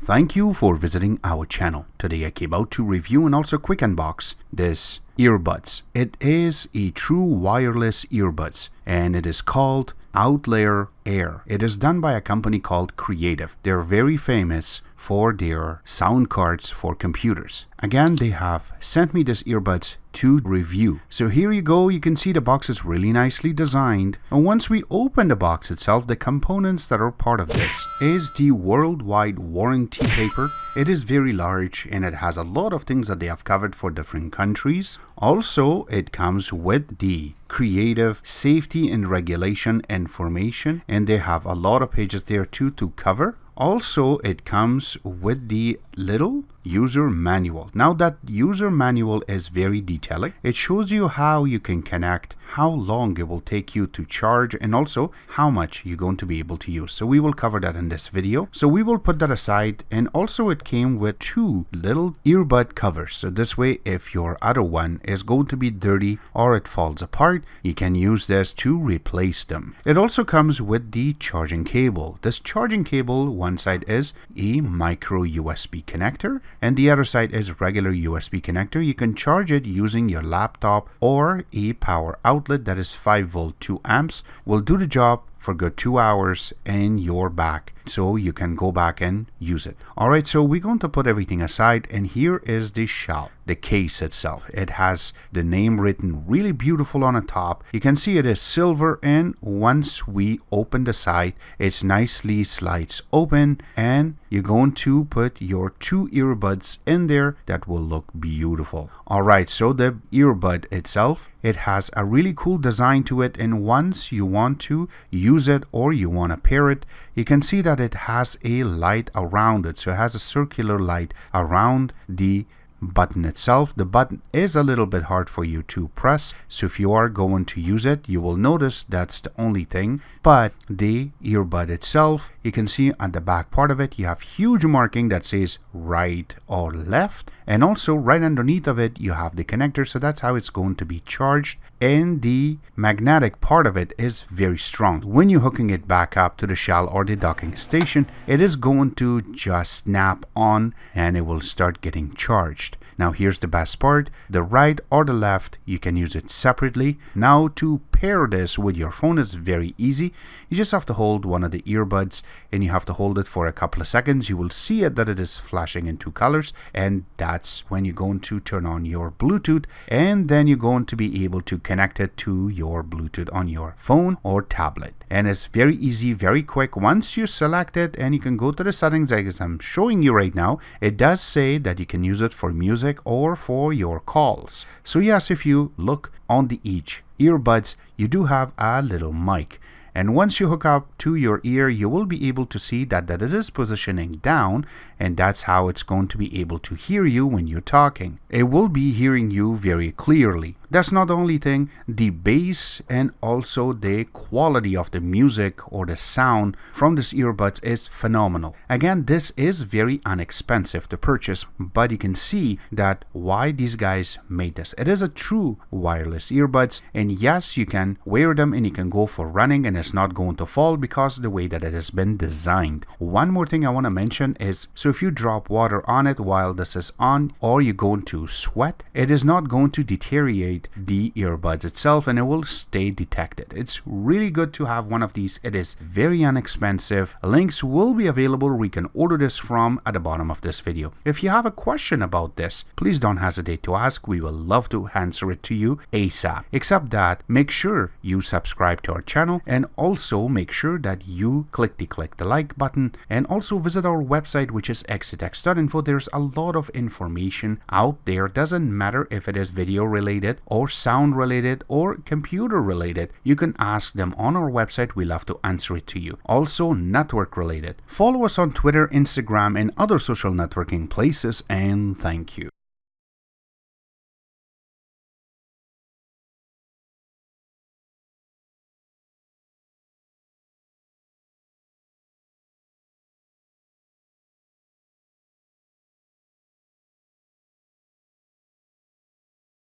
Thank you for visiting our channel. Today I came out to review and also quick unbox this earbuds. It is a true wireless earbuds and it is called Outlier Air. It is done by a company called Creative. They're very famous for their sound cards for computers. Again, they have sent me this earbuds to review. So here you go. You can see the box is really nicely designed. And once we open the box itself, the components that are part of this is the worldwide warranty paper. It is very large and it has a lot of things that they have covered for different countries. Also, it comes with the Creative Safety and Regulation information, and they have a lot of pages there too to cover. Also, it comes with the little user manual. Now that user manual is very detailed. It shows you how you can connect, how long it will take you to charge, and also how much you're going to be able to use. So we will cover that in this video. So we will put that aside. And also it came with two little earbud covers. So this way, if your other one is going to be dirty or it falls apart, you can use this to replace them. It also comes with the charging cable. This charging cable, one side is a micro USB connector and the other side is regular USB connector. You can charge it using your laptop or a power outlet that is 5 volt 2 amps. Will do the job for good 2 hours and you're back. So you can go back and use it. Alright, so we're going to put everything aside and here is the shell, the case itself. It has the name written really beautiful on the top. You can see it is silver, and once we open the side, it nicely slides open and you're going to put your two earbuds in there that will look beautiful. Alright, so the earbud itself, it has a really cool design to it, and once you want to use it or you want to pair it, you can see that it has a light around it. So it has a circular light around the button itself. The button is a little bit hard for you to press, so if you are going to use it, you will notice that's the only thing. But the earbud itself, you can see on the back part of it, you have huge marking that says right or left, and also right underneath of it you have the connector. So that's how it's going to be charged, and the magnetic part of it is very strong. When you're hooking it back up to the shell or the docking station, it is going to just snap on and it will start getting charged. Now here's the best part, the right or the left, you can use it separately. Now to pair this with your phone is very easy. You just have to hold one of the earbuds and you have to hold it for a couple of seconds. You will see it that it is flashing in two colors, and that's when you're going to turn on your Bluetooth, and then you're going to be able to connect it to your Bluetooth on your phone or tablet. And it's very easy, very quick. Once you select it, and you can go to the settings as I'm showing you right now, it does say that you can use it for music or for your calls. So yes, if you look on the each earbuds, you do have a little mic. And once you hook up to your ear, you will be able to see that it is positioning down, and that's how it's going to be able to hear you when you're talking. It will be hearing you very clearly. That's not the only thing. The bass and also the quality of the music or the sound from this earbuds is phenomenal. Again, this is very inexpensive to purchase, but you can see that why these guys made this. It is a true wireless earbuds, and yes, you can wear them and you can go for running and it's not going to fall because the way that it has been designed. One more thing I want to mention is, so if you drop water on it while this is on or you're going to sweat, it is not going to deteriorate the earbuds itself and it will stay detected. It's really good to have one of these. It is very inexpensive. Links will be available where you can order this from at the bottom of this video. If you have a question about this, please don't hesitate to ask. We will love to answer it to you ASAP. Except that, make sure you subscribe to our channel, and also make sure that you click the like button, and also visit our website, which is exitx.info. There's a lot of information out there. Doesn't matter if it is video related or sound related or computer related. You can ask them on our website. We love to answer it to you. Also network related. Follow us on Twitter, Instagram, and other social networking places, and thank you.